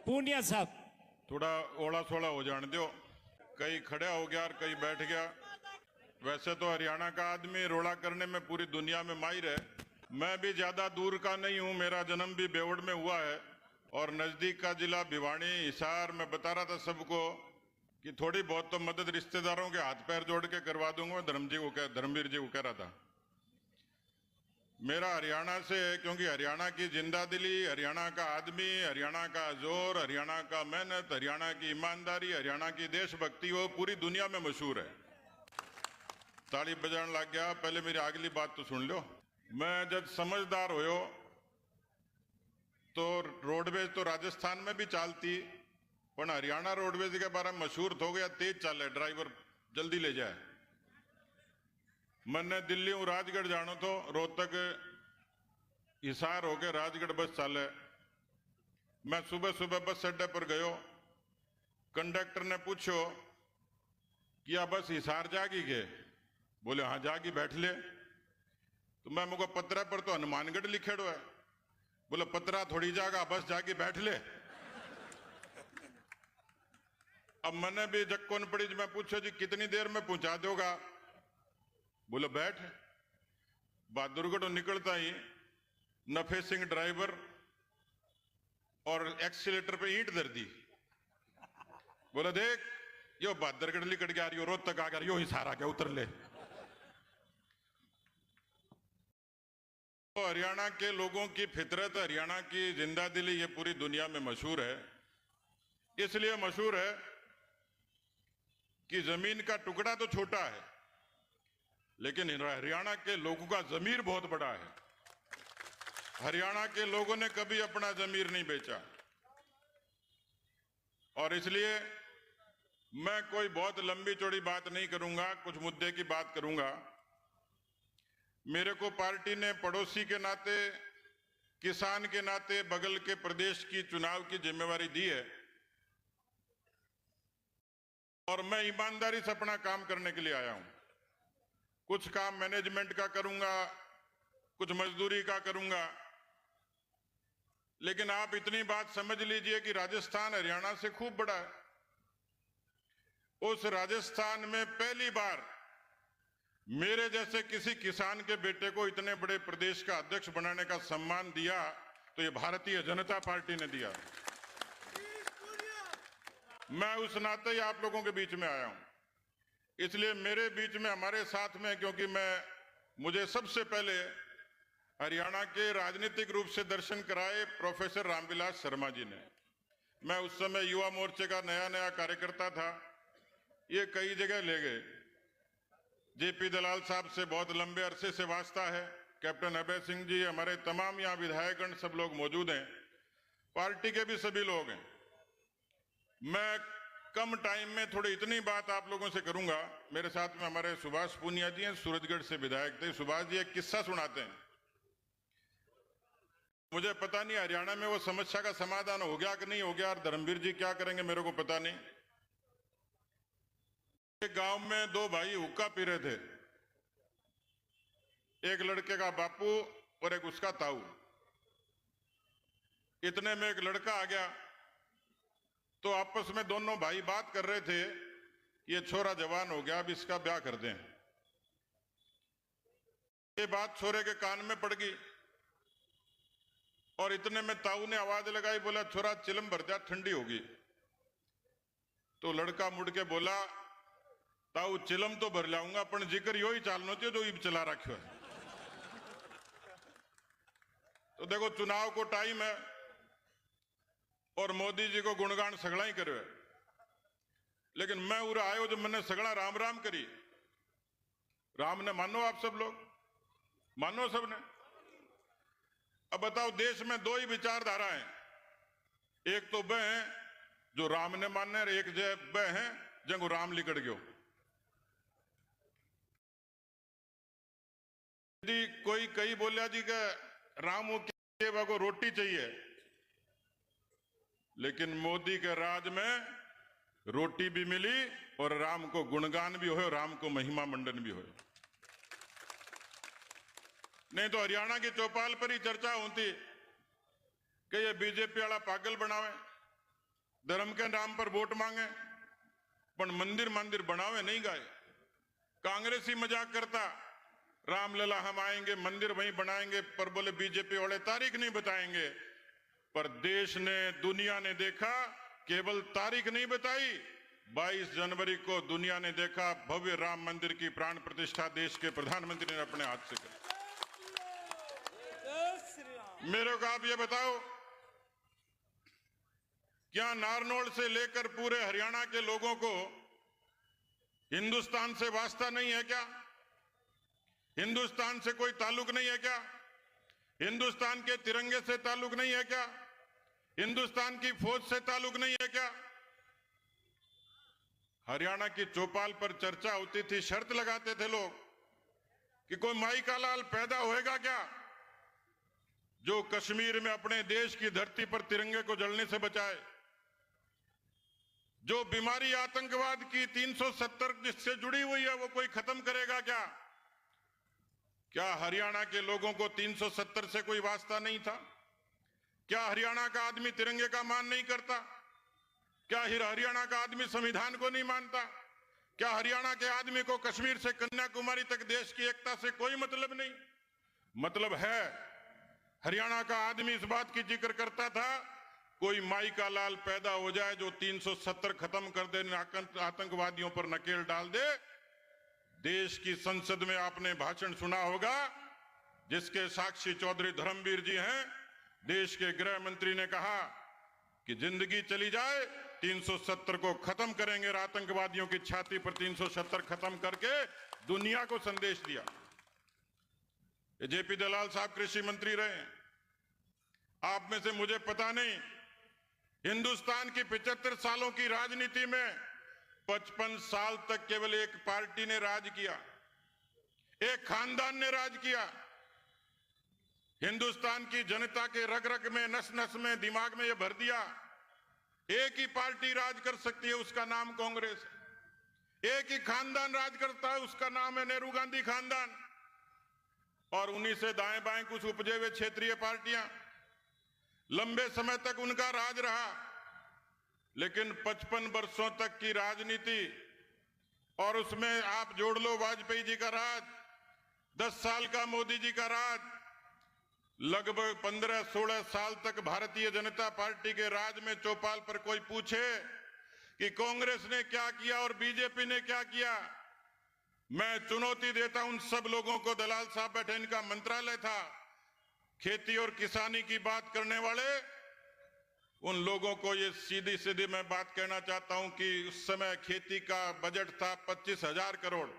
पूनिया साहब। थोड़ा ओला सोला हो जाने दो, कहीं खड़ा हो गया और कहीं बैठ गया। वैसे तो हरियाणा का आदमी रोड़ा करने में पूरी दुनिया में माहिर है। मैं भी ज्यादा दूर का नहीं हूं, मेरा जन्म भी बेवड़ में हुआ है और नजदीक का जिला भिवानी हिसार। मैं बता रहा था सबको कि थोड़ी बहुत तो मदद रिश्तेदारों के हाथ पैर जोड़ के करवा दूंगा। धर्मवीर जी को कह रहा था मेरा हरियाणा से है, क्योंकि हरियाणा की जिंदादिली, हरियाणा का आदमी, हरियाणा का जोर, हरियाणा का मेहनत, हरियाणा की ईमानदारी, हरियाणा की देशभक्ति वो पूरी दुनिया में मशहूर है। ताली बजाने लग गया। पहले मेरी अगली बात तो सुन लो। मैं जब समझदार हो तो रोडवेज तो राजस्थान में भी चलती, पर हरियाणा रोडवेज के बारे में मशहूर हो गया, तेज चले, ड्राइवर जल्दी ले जाए। मैंने दिल्ली हूं राजगढ़ जानो तो रोहतक हिसार होके राजगढ़ बस चाले। मैं सुबह सुबह बस अड्डे पर गयो, कंडक्टर ने पूछो कि आ बस हिसार जागी के? बोले हाँ जागी, बैठ ले। तो मैं मुझको पत्रा पर तो हनुमानगढ़ लिखेड़ो है। बोले पत्रा थोड़ी जागा, बस जागी बैठ ले। अब मैंने भी जक्कोन पड़ी, मैं पूछो जी कितनी देर में पहुंचा दोगा? बोले बैठ। बहादुरगढ़ निकलता ही नफे सिंह ड्राइवर और एक्सीलेटर पे ईंट धर दी। बोले देख यो बहादुरगढ़ निकल गया, यो रोहतक आ गया, यो हिसार आ गया, उतर ले। तो हरियाणा के लोगों की फितरत, हरियाणा की जिंदादिली ये पूरी दुनिया में मशहूर है। इसलिए मशहूर है कि जमीन का टुकड़ा तो छोटा है, लेकिन हरियाणा के लोगों का जमीर बहुत बड़ा है। हरियाणा के लोगों ने कभी अपना जमीर नहीं बेचा। और इसलिए मैं कोई बहुत लंबी चौड़ी बात नहीं करूंगा, कुछ मुद्दे की बात करूंगा। मेरे को पार्टी ने पड़ोसी के नाते, किसान के नाते बगल के प्रदेश की चुनाव की जिम्मेवारी दी है और मैं ईमानदारी से अपना काम करने के लिए आया हूं। कुछ काम मैनेजमेंट का करूंगा, कुछ मजदूरी का करूंगा, लेकिन आप इतनी बात समझ लीजिए कि राजस्थान हरियाणा से खूब बड़ा है। उस राजस्थान में पहली बार मेरे जैसे किसी किसान के बेटे को इतने बड़े प्रदेश का अध्यक्ष बनाने का सम्मान दिया तो ये भारतीय जनता पार्टी ने दिया। मैं उस नाते ही आप लोगों के बीच में आया हूं। इसलिए मेरे बीच में, हमारे साथ में, क्योंकि मुझे सबसे पहले हरियाणा के राजनीतिक रूप से दर्शन कराए प्रोफेसर रामविलास शर्मा जी ने। मैं उस समय युवा मोर्चे का नया कार्यकर्ता था, ये कई जगह ले गए। जेपी दलाल साहब से बहुत लंबे अरसे से वास्ता है, कैप्टन अभय सिंह जी, हमारे तमाम यहाँ विधायकगण सब लोग मौजूद हैं, पार्टी के भी सभी लोग हैं। मैं कम टाइम में थोड़ी इतनी बात आप लोगों से करूंगा। मेरे साथ में हमारे सुभाष पूनिया जी हैं, सूरजगढ़ से विधायक थे। सुभाष जी एक किस्सा सुनाते हैं। मुझे पता नहीं हरियाणा में वो समस्या का समाधान हो गया कि नहीं हो गया, और धर्मवीर जी क्या करेंगे मेरे को पता नहीं। एक गांव में दो भाई हुक्का पी रहे थे, एक लड़के का बापू और एक उसका ताऊ। इतने में एक लड़का आ गया, तो आपस में दोनों भाई बात कर रहे थे, ये छोरा जवान हो गया, अब इसका ब्याह कर दें। ये बात छोरे के कान में पड़ गई और इतने में ताऊ ने आवाज लगाई, बोला छोरा चिलम भर जा, ठंडी होगी। तो लड़का मुड़ के बोला, ताऊ चिलम तो भर लाऊंगा, पर जिक्र यो ही चालनो चाहिए जो ईब चला रखो है। तो देखो चुनाव को टाइम है और मोदी जी को गुणगान सगड़ा ही करे, लेकिन मैं उरा आयो जो मैंने सगड़ा राम राम करी। राम ने मानो, आप सब लोग मानो, सबने। अब बताओ, देश में दो ही विचारधारा हैं, एक तो वह है जो राम ने माने, और एक वह है जंगो राम लिकड़ गयो। यदि कोई कई बोलिया जी का राम को रोटी चाहिए, लेकिन मोदी के राज में रोटी भी मिली और राम को गुणगान भी हो, राम को महिमा मंडन भी हो। नहीं तो हरियाणा की चौपाल पर ही चर्चा होती कि ये बीजेपी वाला पागल बनावे, धर्म के नाम पर वोट मांगे, पण मंदिर मंदिर बनावे नहीं गाए। कांग्रेस ही मजाक करता, रामलला हम आएंगे मंदिर वहीं बनाएंगे, पर बोले बीजेपी वाले तारीख नहीं बताएंगे। पर देश ने, दुनिया ने देखा, केवल तारीख नहीं बताई, 22 जनवरी को दुनिया ने देखा भव्य राम मंदिर की प्राण प्रतिष्ठा देश के प्रधानमंत्री ने अपने हाथ से की। मेरे को आप ये बताओ, क्या नारनौल से लेकर पूरे हरियाणा के लोगों को हिंदुस्तान से वास्ता नहीं है क्या? हिंदुस्तान से कोई ताल्लुक नहीं है क्या? हिंदुस्तान के तिरंगे से ताल्लुक नहीं है क्या? हिंदुस्तान की फौज से ताल्लुक नहीं है क्या? हरियाणा की चौपाल पर चर्चा होती थी, शर्त लगाते थे लोग कि कोई माई का लाल पैदा होएगा क्या जो कश्मीर में अपने देश की धरती पर तिरंगे को जलने से बचाए। जो बीमारी आतंकवाद की 370 जिससे जुड़ी हुई है वो कोई खत्म करेगा क्या? क्या हरियाणा के लोगों को 370 से कोई वास्ता नहीं था? क्या हरियाणा का आदमी तिरंगे का मान नहीं करता? क्या हरियाणा का आदमी संविधान को नहीं मानता? क्या हरियाणा के आदमी को कश्मीर से कन्याकुमारी तक देश की एकता से कोई मतलब नहीं? मतलब है, हरियाणा का आदमी इस बात की जिक्र करता था कोई माई का लाल पैदा हो जाए जो 370 खत्म कर दे, आतंकवादियों पर नकेल डाल दे। देश की संसद में आपने भाषण सुना होगा जिसके साक्षी चौधरी धर्मवीर जी हैं। देश के गृह मंत्री ने कहा कि जिंदगी चली जाए 370 को खत्म करेंगे और आतंकवादियों की छाती पर 370 खत्म करके दुनिया को संदेश दिया। जेपी दलाल साहब कृषि मंत्री रहे, आप में से मुझे पता नहीं, हिंदुस्तान की 75 सालों की राजनीति में 55 साल तक केवल एक पार्टी ने राज किया, एक खानदान ने राज किया। हिंदुस्तान की जनता के रग रग में, नस नस में, दिमाग में यह भर दिया एक ही पार्टी राज कर सकती है, उसका नाम कांग्रेस है। एक ही खानदान राज करता है, उसका नाम है नेहरू गांधी खानदान। और उन्हीं से दाएं बाएं कुछ उपजे हुए क्षेत्रीय पार्टियां, लंबे समय तक उनका राज रहा। लेकिन 55 वर्षों तक की राजनीति और उसमें आप जोड़ लो वाजपेयी जी का राज, 10 साल का मोदी जी का राज, लगभग 15-16 साल तक भारतीय जनता पार्टी के राज में चौपाल पर कोई पूछे कि कांग्रेस ने क्या किया और बीजेपी ने क्या किया, मैं चुनौती देता उन सब लोगों को। दलाल साहब बैठे, इनका मंत्रालय था, खेती और किसानी की बात करने वाले, उन लोगों को ये सीधी सीधी मैं बात कहना चाहता हूं कि उस समय खेती का बजट था 25,000 करोड़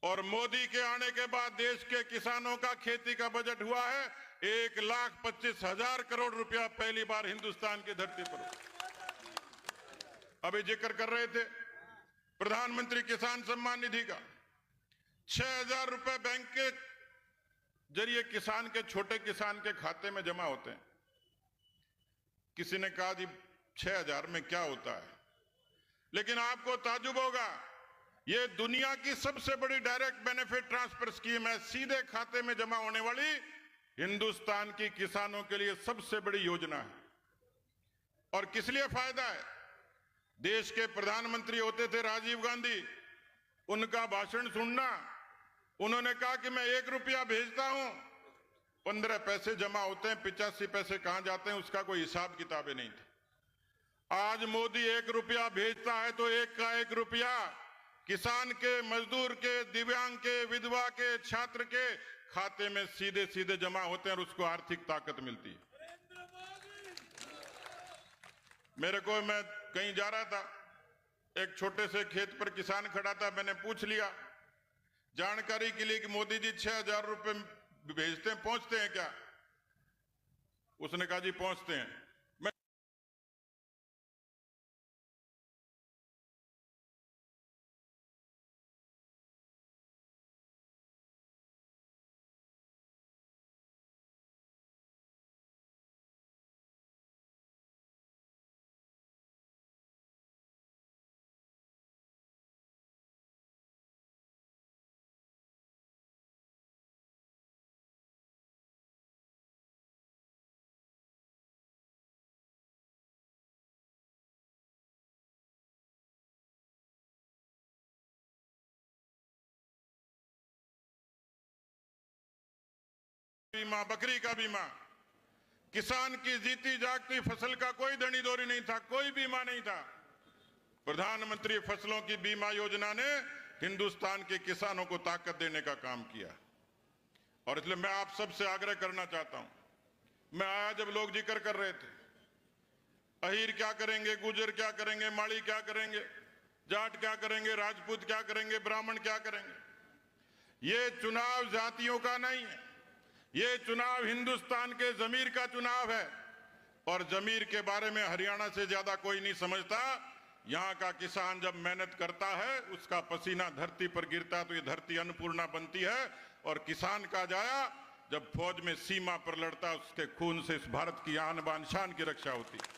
और मोदी के आने के बाद देश के किसानों का खेती का बजट हुआ है 1,25,000 करोड़ रुपया, पहली बार हिंदुस्तान की धरती पर। अभी जिक्र कर रहे थे प्रधानमंत्री किसान सम्मान निधि का, 6,000 रुपए बैंक के जरिए किसान के, छोटे किसान के खाते में जमा होते हैं। किसी ने कहा जी 6,000 में क्या होता है, लेकिन आपको ताजुब होगा ये दुनिया की सबसे बड़ी डायरेक्ट बेनिफिट ट्रांसफर स्कीम है, सीधे खाते में जमा होने वाली हिंदुस्तान की किसानों के लिए सबसे बड़ी योजना है। और किस लिए फायदा है? देश के प्रधानमंत्री होते थे राजीव गांधी, उनका भाषण सुनना, उन्होंने कहा कि मैं 1 रुपया भेजता हूं, 15 पैसे जमा होते हैं, 85 पैसे कहां जाते हैं उसका कोई हिसाब किताबें नहीं था। आज मोदी 1 रुपया भेजता है तो 1 का 1 रुपया किसान के, मजदूर के, दिव्यांग के, विधवा के, छात्र के खाते में सीधे सीधे जमा होते हैं और उसको आर्थिक ताकत मिलती है। मेरे को, मैं कहीं जा रहा था, एक छोटे से खेत पर किसान खड़ा था, मैंने पूछ लिया जानकारी के लिए कि मोदी जी 6,000 रुपए भेजते हैं, पहुंचते हैं क्या? उसने कहा जी पहुंचते हैं। बीमा, बकरी का बीमा, किसान की जीती जागती फसल का कोई धनी दौरी नहीं था, कोई बीमा नहीं था। प्रधानमंत्री फसलों की बीमा योजना ने हिंदुस्तान के किसानों को ताकत देने का काम किया। और इसलिए मैं आप सबसे आग्रह करना चाहता हूं, मैं आया जब लोग जिक्र कर रहे थे, अहीर क्या करेंगे, गुजर क्या करेंगे, माड़ी क्या करेंगे, जाट क्या करेंगे, राजपूत क्या करेंगे, ब्राह्मण क्या करेंगे। ये चुनाव जातियों का नहीं है, ये चुनाव हिंदुस्तान के जमीर का चुनाव है। और जमीर के बारे में हरियाणा से ज्यादा कोई नहीं समझता। यहां का किसान जब मेहनत करता है, उसका पसीना धरती पर गिरता है तो ये धरती अन्नपूर्णा बनती है। और किसान का जाया जब फौज में सीमा पर लड़ता है, उसके खून से इस भारत की आन बान शान की रक्षा होती है।